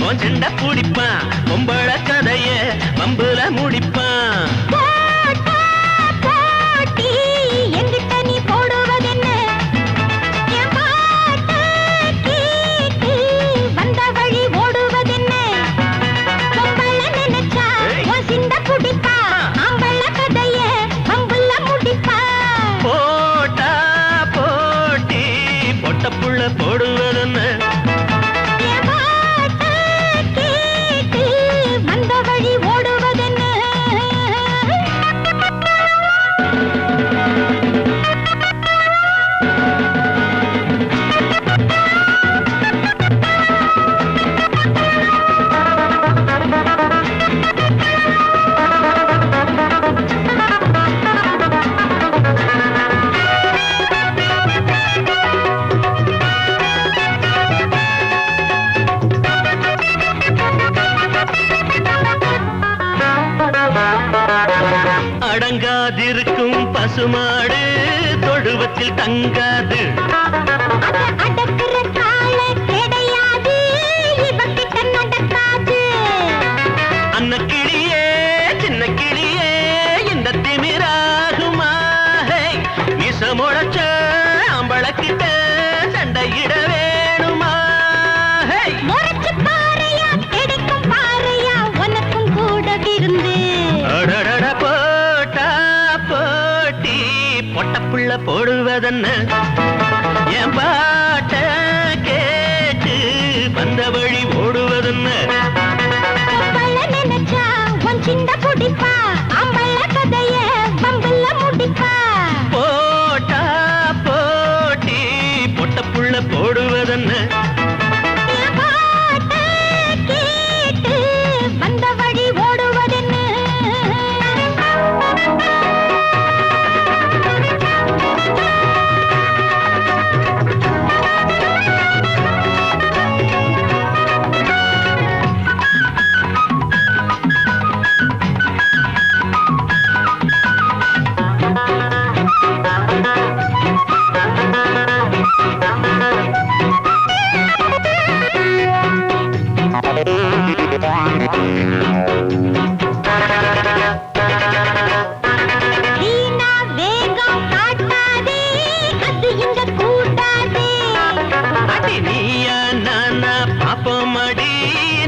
உன் சிண்ட பிடிப்பான் பொம்பள கதைய வம்புல முடிப்பான் போடுவதென்ன வந்த வழி ஓடுவதென்ன அடங்காதிருக்கும் பசுமாடு தொழுவத்தில் தங்காது அன்ன கிளியே சின்ன கிளியே இந்த திமிராகுமா மிச முளைச்ச அம்பளக்கிட்ட சண்டையிட வேணுமா உனக்கும் கூட விருந்து பொட்டப்புள்ள போடுவதென்ன என் பாட்ட கேட்டு வந்த வழி ஓடுவதென்ன நினைச்சா உன் சின்ன குடிப்பா அம்பள கதைய வம்புல முடிப்பா போட்டா போட்டி பொட்டப்புள்ள போடுவதென்ன வந்த வழி ஓடுவதென்ன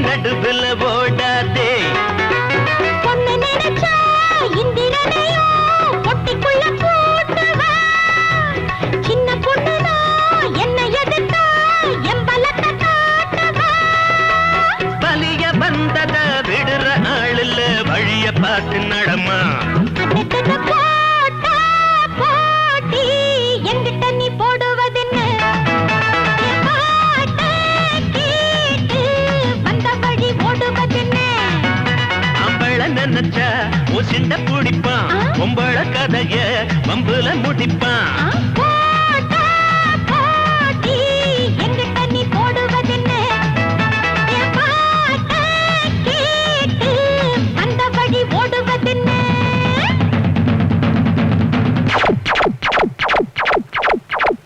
நடுவில் ஓடாதே பொண்ணு நினைச்சா இந்திரனையும் பொட்டிக்குள்ள போட்டுவா சின்ன பொண்ணுனா என்ன எதிர்த்தா எம்பலத்தை காட்டுவா பலிய வந்தத விடுற ஆளுல வழிய பார்த்து நடமா போட்டா போட்டி எங்கிட்ட நீ போடுவதென்ன நினைச்சா உன் சிண்ட பிடிப்பான் பொம்பள கதைய வம்புல முடிப்பான்